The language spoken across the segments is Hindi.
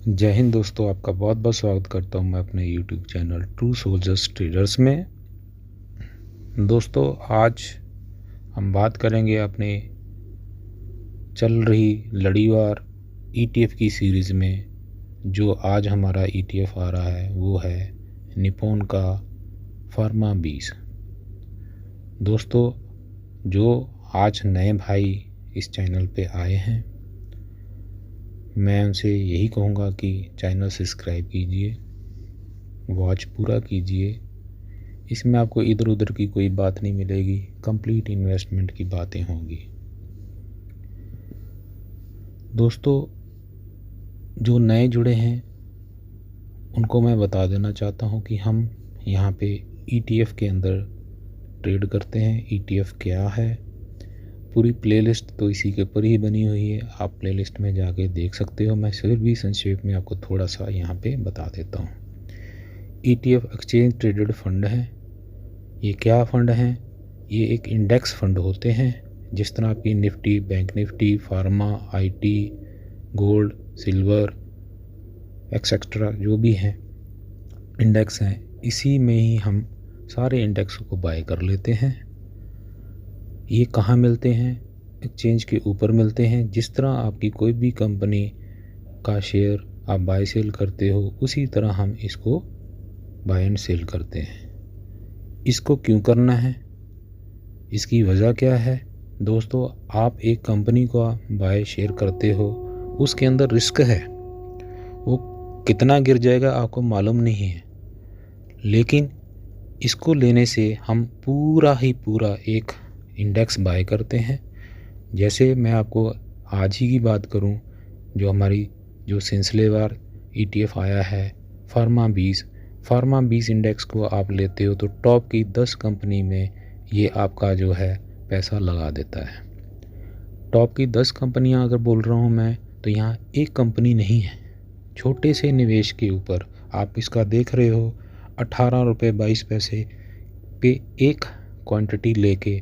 जय हिंद दोस्तों, आपका बहुत बहुत स्वागत करता हूं मैं अपने YouTube channel true soldiers traders में। दोस्तों, आज हम बात करेंगे अपने चल रही लड़ीवार ETF की सीरीज़ में। जो आज हमारा ETF आ रहा है वो है निप्पॉन का फार्मा 20। दोस्तों, जो आज नए भाई इस चैनल पे आए हैं, मैं उनसे यही कहूँगा कि चैनल सब्सक्राइब कीजिए, वॉच पूरा कीजिए। इसमें आपको इधर उधर की कोई बात नहीं मिलेगी, कंप्लीट इन्वेस्टमेंट की बातें होंगी। दोस्तों, जो नए जुड़े हैं उनको मैं बता देना चाहता हूँ कि हम यहाँ पे ETF के अंदर ट्रेड करते हैं। ETF क्या है, पूरी प्लेलिस्ट तो इसी के ऊपर ही बनी हुई है, आप प्लेलिस्ट में जाके देख सकते हो। मैं फिर भी संक्षेप में आपको थोड़ा सा यहाँ पे बता देता हूँ। ETF एक्सचेंज ट्रेडेड फंड है। ये क्या फंड हैं? ये एक इंडेक्स फंड होते हैं, जिस तरह की Nifty, bank Nifty, pharma, IT, gold, silver etcetera जो भी हैं इंडेक्स हैं, इसी में ही हम सारे इंडेक्स को बाय कर लेते हैं। ये कहाँ मिलते हैं? एक्सचेंज के ऊपर मिलते हैं। जिस तरह आपकी कोई भी कंपनी का शेयर आप बाय सेल करते हो, उसी तरह हम इसको बाय एंड सेल करते हैं। इसको क्यों करना है, इसकी वजह क्या है? दोस्तों, आप एक कंपनी को बाय शेयर करते हो, उसके अंदर रिस्क है। वो कितना गिर जाएगा आपको मालूम नहीं है, लेकिन इसको लेने से हम पूरा ही पूरा एक इंडेक्स बाय करते हैं। जैसे मैं आपको आज ही की बात करूं, जो हमारी जो सिलसिलेवार ETF आया है फार्मा 20 इंडेक्स को आप लेते हो तो टॉप की 10 कंपनी में ये आपका जो है पैसा लगा देता है। टॉप की 10 कंपनियां अगर बोल रहा हूं मैं, तो यहाँ एक कंपनी नहीं है। छोटे से निवेश के ऊपर आप इसका देख रहे हो 18 रुपये 22 पैसे पे एक क्वांटिटी लेके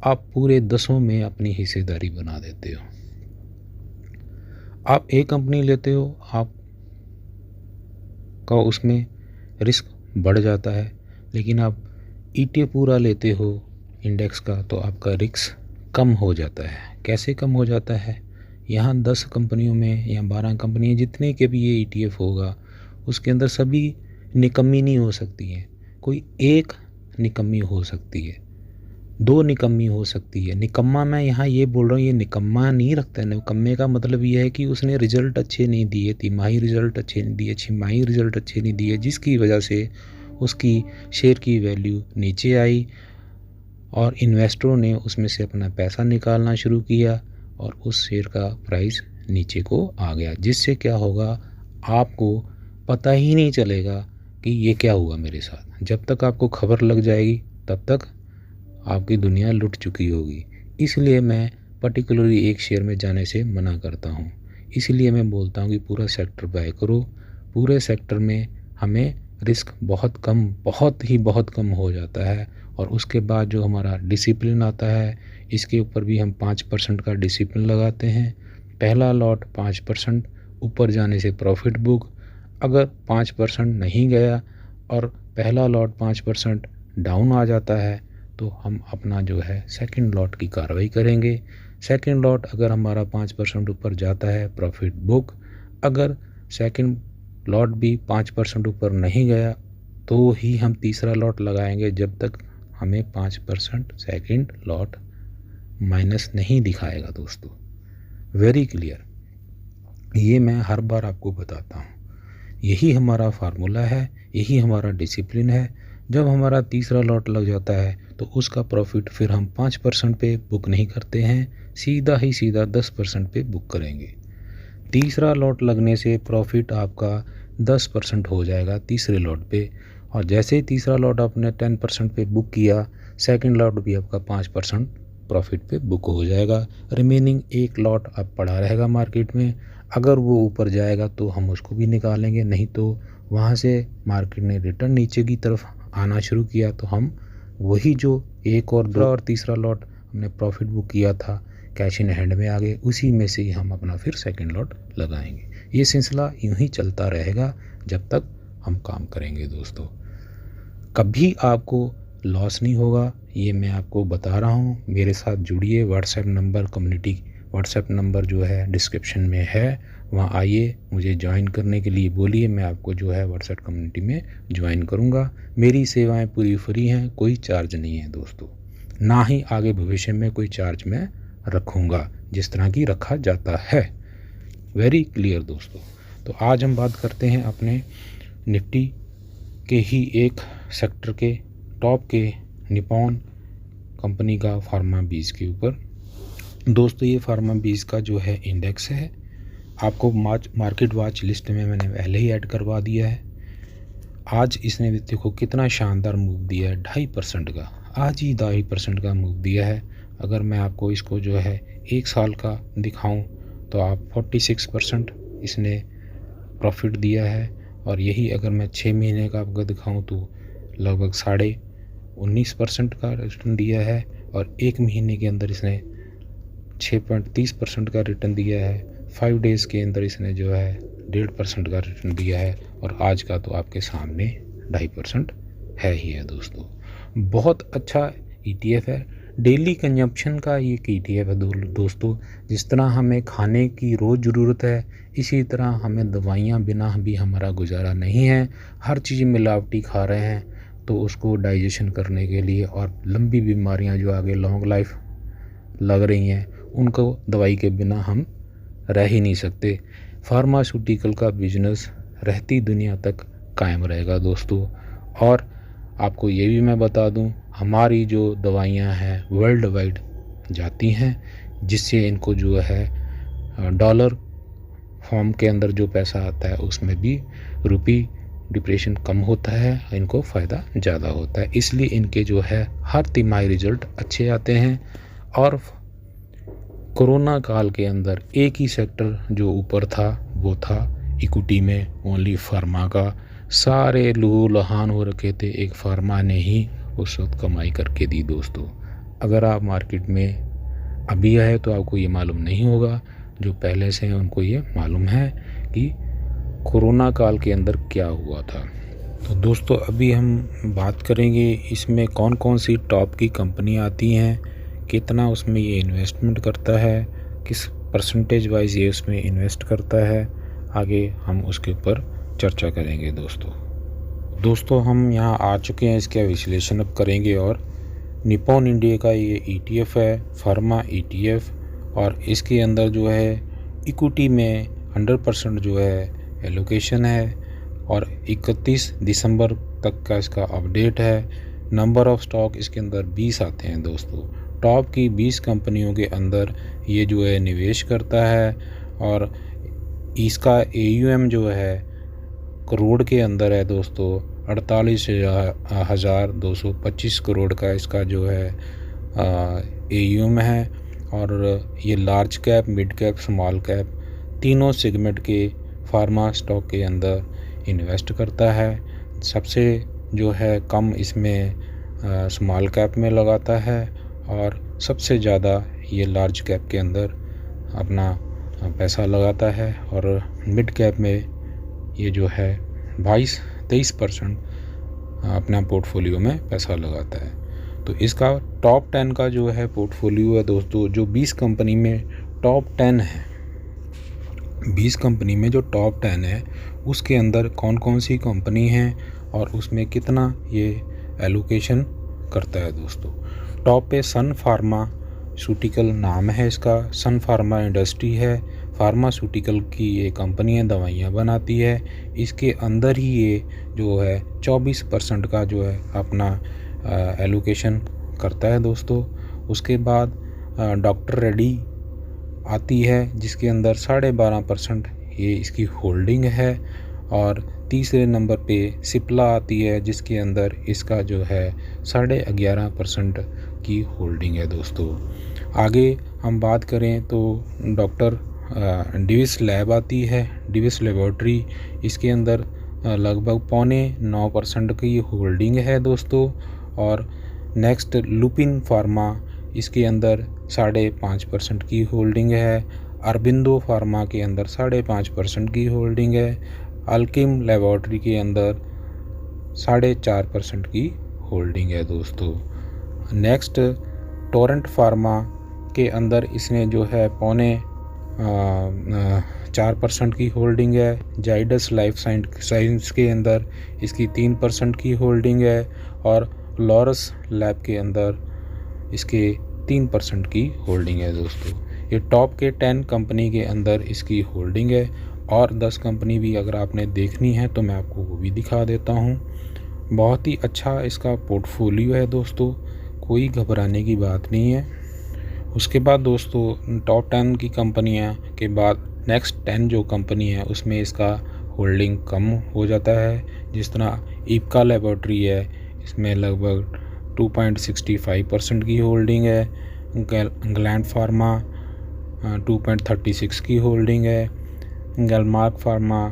आप पूरे 10 में अपनी हिस्सेदारी बना देते हो। आप एक कंपनी लेते हो, आप का उसमें रिस्क बढ़ जाता है, लेकिन आप ETF पूरा लेते हो इंडेक्स का, तो आपका रिस्क कम हो जाता है। कैसे कम हो जाता है? यहाँ 10 कंपनियों में या 12 कंपनियाँ जितने के भी ये ETF होगा, उसके अंदर सभी निकम्मी नहीं हो सकती हैं। कोई एक निकम्मी हो सकती है, 2 निकम्मी हो सकती है। निकम्मा मैं यहाँ ये बोल रहा हूँ, ये निकम्मा नहीं रखता है। निकम्मे का मतलब ये है कि उसने रिज़ल्ट अच्छे नहीं दिए, तिमाही रिज़ल्ट अच्छे नहीं दिए, छिमाही रिज़ल्ट अच्छे नहीं दिए, जिसकी वजह से उसकी शेयर की वैल्यू नीचे आई और इन्वेस्टरों ने उसमें से अपना पैसा निकालना शुरू किया और उस शेयर का प्राइस नीचे को आ गया। जिससे क्या होगा, आपको पता ही नहीं चलेगा कि ये क्या हुआ मेरे साथ। जब तक आपको खबर लग जाएगी तब तक आपकी दुनिया लुट चुकी होगी। इसलिए मैं पर्टिकुलरली एक शेयर में जाने से मना करता हूँ। इसलिए मैं बोलता हूँ कि पूरा सेक्टर बाय करो। पूरे सेक्टर में हमें रिस्क बहुत कम हो जाता है। और उसके बाद जो हमारा डिसिप्लिन आता है, इसके ऊपर भी हम 5% का डिसिप्लिन लगाते हैं। पहला लॉट 5%, ऊपर जाने से प्रॉफिट बुक। अगर 5% नहीं गया और पहला लॉट 5% डाउन आ जाता है, तो हम अपना जो है सेकंड लॉट की कार्रवाई करेंगे। सेकंड लॉट अगर हमारा 5% ऊपर जाता है, प्रॉफिट बुक। अगर सेकंड लॉट भी 5% ऊपर नहीं गया, तो ही हम तीसरा लॉट लगाएंगे, जब तक हमें 5% सेकंड लॉट माइनस नहीं दिखाएगा। दोस्तों, वेरी क्लियर, ये मैं हर बार आपको बताता हूँ। यही हमारा फार्मूला है, यही हमारा डिसिप्लिन है। जब हमारा तीसरा लॉट लग जाता है तो उसका प्रॉफिट फिर हम 5% पे बुक नहीं करते हैं, सीधा 10% पे बुक करेंगे। तीसरा लॉट लगने से प्रॉफिट आपका 10% हो जाएगा तीसरे लॉट पे, और जैसे ही तीसरा लॉट आपने 10% पे बुक किया, सेकंड लॉट भी आपका 5% प्रॉफिट पे बुक हो जाएगा। रिमेनिंग एक लॉट अब पड़ा रहेगा मार्केट में। अगर वो ऊपर जाएगा तो हम उसको भी निकालेंगे, नहीं तो वहाँ से मार्केट ने रिटर्न नीचे की तरफ आना शुरू किया तो हम वही जो एक और दो और तीसरा लॉट हमने प्रॉफिट बुक किया था, कैश इन हैंड में आ गए, उसी में से ही हम अपना फिर सेकंड लॉट लगाएंगे। ये सिलसिला यूं ही चलता रहेगा जब तक हम काम करेंगे दोस्तों। कभी आपको लॉस नहीं होगा, ये मैं आपको बता रहा हूँ। मेरे साथ जुड़िए, WhatsApp number, community WhatsApp number जो है डिस्क्रिप्शन में है, वहाँ आइए, मुझे ज्वाइन करने के लिए बोलिए, मैं आपको जो है व्हाट्सएप कम्युनिटी में ज्वाइन करूँगा। मेरी सेवाएं पूरी फ्री हैं, कोई चार्ज नहीं है दोस्तों, ना ही आगे भविष्य में कोई चार्ज मैं रखूँगा जिस तरह की रखा जाता है। वेरी क्लियर दोस्तों। तो आज हम बात करते हैं अपने निफ्टी के ही एक सेक्टर के टॉप के निप्पॉन कंपनी का फार्मा 20 के ऊपर। दोस्तों ये फार्मा 20 का जो है इंडेक्स है, आपको मार्केट वॉच लिस्ट में मैंने पहले ही ऐड करवा दिया है। आज इसने देखो कितना शानदार मूव दिया है, 2.5% का, आज ही 2.5% का मूव दिया है। अगर मैं आपको इसको जो है 1 साल का दिखाऊं तो आप 46% इसने प्रॉफिट दिया है, और यही अगर मैं 6 महीने का आपको दिखाऊं तो लगभग 19.5% का रिटर्न दिया है, और 1 महीने के अंदर इसने 6.30% का रिटर्न दिया है। 5 डेज़ के अंदर इसने जो है 1.5% का रिटर्न दिया है, और आज का तो आपके सामने 2.5% है ही है दोस्तों। बहुत अच्छा ETF है, डेली कंजप्शन का ये ETF है दोस्तों। जिस तरह हमें खाने की रोज़ ज़रूरत है, इसी तरह हमें दवाइयाँ बिना भी हमारा गुजारा नहीं है। हर चीज़ मिलावटी खा रहे हैं, तो उसको डाइजेशन करने के लिए, और लंबी बीमारियां जो आगे लॉन्ग लाइफ लग रही हैं, उनको दवाई के बिना हम रह ही नहीं सकते। फार्मास्यूटिकल का बिजनेस रहती दुनिया तक कायम रहेगा दोस्तों। और आपको ये भी मैं बता दूं, हमारी जो दवाइयां हैं वर्ल्ड वाइड जाती हैं, जिससे इनको जो है डॉलर फॉर्म के अंदर जो पैसा आता है उसमें भी रुपी डिप्रेशन कम होता है, इनको फ़ायदा ज़्यादा होता है। इसलिए इनके जो है हर तिमाही रिजल्ट अच्छे आते हैं। और कोरोना काल के अंदर एक ही सेक्टर जो ऊपर था वो था इक्विटी में ओनली फार्मा का। सारे लहू लहान हो रखे थे, एक फार्मा ने ही उस वक्त कमाई करके दी दोस्तों। अगर आप मार्केट में अभी आए तो आपको ये मालूम नहीं होगा, जो पहले से हैं उनको ये मालूम है कि कोरोना काल के अंदर क्या हुआ था। तो दोस्तों अभी हम बात करेंगे इसमें कौन कौन सी टॉप की कंपनी आती हैं, कितना उसमें ये इन्वेस्टमेंट करता है, किस परसेंटेज वाइज ये उसमें इन्वेस्ट करता है। आगे हम उसके ऊपर चर्चा करेंगे दोस्तों हम यहाँ आ चुके हैं, इसका विश्लेषण अब करेंगे। और निप्पॉन इंडिया का ये ETF है, फार्मा ETF, और इसके अंदर जो है इक्विटी में 100% जो है एलोकेशन है, और 31 दिसंबर तक का इसका अपडेट है। नंबर ऑफ़ स्टॉक इसके अंदर 20 आते हैं दोस्तों। टॉप की 20 कंपनियों के अंदर ये जो है निवेश करता है, और इसका AUM जो है करोड़ के अंदर है दोस्तों। 48,225 करोड़ का इसका जो है AUM है। और ये large cap, mid cap, small cap तीनों सेगमेंट के फार्मा स्टॉक के अंदर इन्वेस्ट करता है। सबसे जो है कम इसमें स्मॉल कैप में लगाता है, और सबसे ज़्यादा ये लार्ज कैप के अंदर अपना पैसा लगाता है, और मिड कैप में ये जो है 22-23% अपना पोर्टफोलियो में पैसा लगाता है। तो इसका टॉप 10 का जो है पोर्टफोलियो है दोस्तों, जो 20 कंपनी में टॉप 10 है, 20 कंपनी में जो टॉप 10 है उसके अंदर कौन कौन सी कंपनी है और उसमें कितना ये एलोकेशन करता है दोस्तों। टॉप पे सन फार्मास्यूटिकल नाम है इसका, सन फार्मा इंडस्ट्री है, फार्मास्यूटिकल की ये कंपनी है, दवाइयाँ बनाती है। इसके अंदर ही ये जो है 24% का जो है अपना एलोकेशन करता है दोस्तों। उसके बाद डॉक्टर रेड्डी आती है, जिसके अंदर 12.5% ये इसकी होल्डिंग है। और तीसरे नंबर पे सिप्ला आती है, जिसके अंदर इसका जो है 11.5% की होल्डिंग है दोस्तों। आगे हम बात करें तो डॉक्टर डिविस लैब आती है, डिविस लेबॉर्ट्री, इसके अंदर लगभग 9.25% की होल्डिंग है दोस्तों। और नेक्स्ट लुपिन फार्मा, इसके अंदर 5.5% की होल्डिंग है। अरबिंदो फार्मा के अंदर 5.5% की होल्डिंग है। अल्केम लेबोरेटरी के अंदर 4.5% की होल्डिंग है दोस्तों। नेक्स्ट टोरेंट फार्मा के अंदर इसने जो है 4% की होल्डिंग है। जाइडस लाइफ साइंस के अंदर इसकी 3% की होल्डिंग है और लॉरस लैब के अंदर इसके 3% की होल्डिंग है दोस्तों। ये टॉप के 10 कंपनी के अंदर इसकी होल्डिंग है और 10 कंपनी भी अगर आपने देखनी है तो मैं आपको वो भी दिखा देता हूँ। बहुत ही अच्छा इसका पोर्टफोलियो है दोस्तों, कोई घबराने की बात नहीं है। उसके बाद दोस्तों टॉप 10 की कंपनियां के बाद नेक्स्ट 10 जो कंपनी है उसमें इसका होल्डिंग कम हो जाता है। जिस तरह इप्का लेबोरेटरी है, इसमें लगभग 2.65% की होल्डिंग है। ग्लैंड फार्मा 2.36 की होल्डिंग है। गलमार्क फार्मा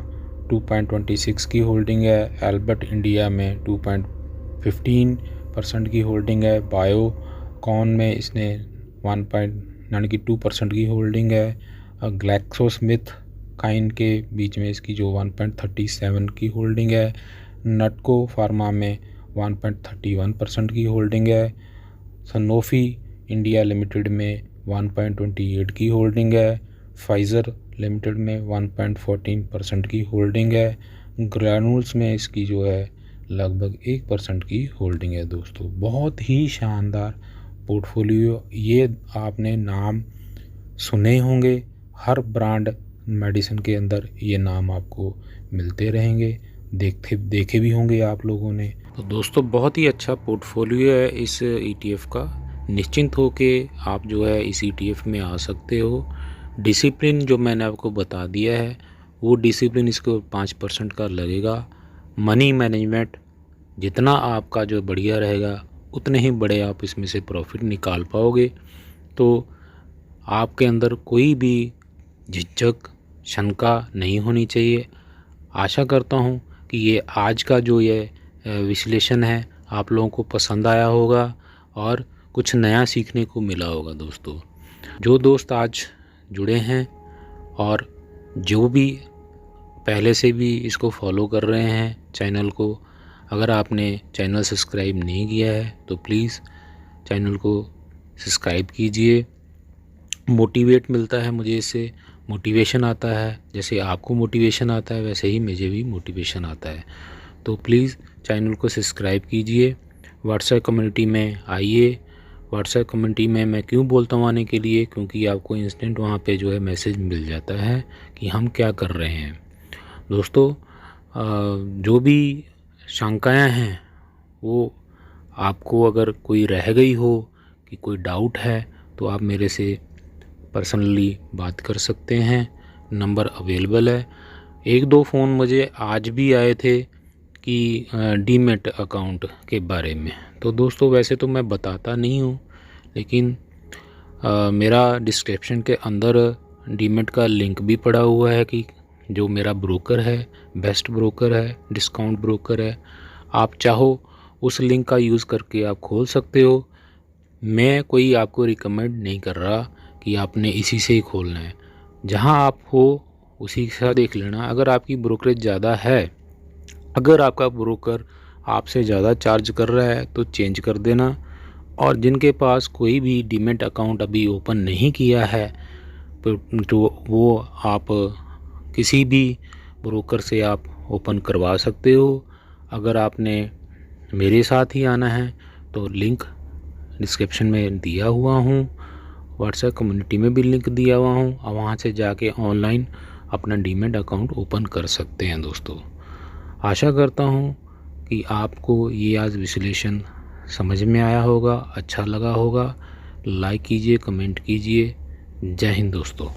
2.26 की होल्डिंग है। एल्बर्ट इंडिया में 2.15% की होल्डिंग है। बायोकॉन में इसने 2% की होल्डिंग है। ग्लैक्सोस्मिथ काइन के बीच में इसकी जो 1.37 की होल्डिंग है। नटको फार्मा में 1.31% की होल्डिंग है। सनोफी इंडिया लिमिटेड में 1.28 की होल्डिंग है। फाइज़र लिमिटेड में 1.14% की होल्डिंग है। ग्रैन्यूल्स में इसकी जो है लगभग 1% की होल्डिंग है दोस्तों। बहुत ही शानदार पोर्टफोलियो, ये आपने नाम सुने होंगे, हर ब्रांड मेडिसिन के अंदर ये नाम आपको मिलते रहेंगे, देखे भी होंगे आप लोगों ने। तो दोस्तों बहुत ही अच्छा पोर्टफोलियो है इस ETF का। निश्चिंत हो के आप जो है इस ETF में आ सकते हो। डिसिप्लिन जो मैंने आपको बता दिया है वो डिसिप्लिन इसको 5% का लगेगा। मनी मैनेजमेंट जितना आपका जो बढ़िया रहेगा उतने ही बड़े आप इसमें से प्रॉफिट निकाल पाओगे। तो आपके अंदर कोई भी झिझक शंका नहीं होनी चाहिए। आशा करता हूँ कि ये आज का जो ये विश्लेषण है आप लोगों को पसंद आया होगा और कुछ नया सीखने को मिला होगा दोस्तों। जो दोस्त आज जुड़े हैं और जो भी पहले से भी इसको फॉलो कर रहे हैं चैनल को, अगर आपने चैनल सब्सक्राइब नहीं किया है तो प्लीज़ चैनल को सब्सक्राइब कीजिए। मोटिवेट मिलता है मुझे, इससे मोटिवेशन आता है। जैसे आपको मोटिवेशन आता है वैसे ही मुझे भी मोटिवेशन आता है। तो प्लीज़ चैनल को सब्सक्राइब कीजिए। व्हाट्सएप कम्युनिटी में आइए। व्हाट्सएप कम्युनिटी में मैं क्यों बोलता हूँ आने के लिए, क्योंकि आपको इंस्टेंट वहाँ पे जो है मैसेज मिल जाता है कि हम क्या कर रहे हैं। दोस्तों जो भी शंकाएँ हैं वो आपको अगर कोई रह गई हो कि कोई डाउट है तो आप मेरे से पर्सनली बात कर सकते हैं। नंबर अवेलेबल है। 1-2 फ़ोन मुझे आज भी आए थे कि डीमैट अकाउंट के बारे में। तो दोस्तों वैसे तो मैं बताता नहीं हूँ, लेकिन मेरा डिस्क्रिप्शन के अंदर डीमैट का लिंक भी पड़ा हुआ है कि जो मेरा ब्रोकर है, बेस्ट ब्रोकर है, डिस्काउंट ब्रोकर है। आप चाहो उस लिंक का यूज़ करके आप खोल सकते हो। मैं कोई आपको रिकमेंड नहीं कर रहा कि आपने इसी से ही खोलना है। जहां आप हो उसी का देख लेना। अगर आपकी ब्रोकरेज ज़्यादा है, अगर आपका ब्रोकर आपसे ज़्यादा चार्ज कर रहा है तो चेंज कर देना। और जिनके पास कोई भी डीमैट अकाउंट अभी ओपन नहीं किया है तो वो आप किसी भी ब्रोकर से आप ओपन करवा सकते हो। अगर आपने मेरे साथ ही आना है तो लिंक डिस्क्रिप्शन में दिया हुआ हूँ, व्हाट्सएप कम्युनिटी में भी लिंक दिया हुआ हूँ। और वहाँ से जाके ऑनलाइन अपना डीमैट अकाउंट ओपन कर सकते हैं दोस्तों। आशा करता हूँ कि आपको ये आज विश्लेषण समझ में आया होगा, अच्छा लगा होगा। लाइक कीजिए, कमेंट कीजिए। जय हिंद दोस्तों।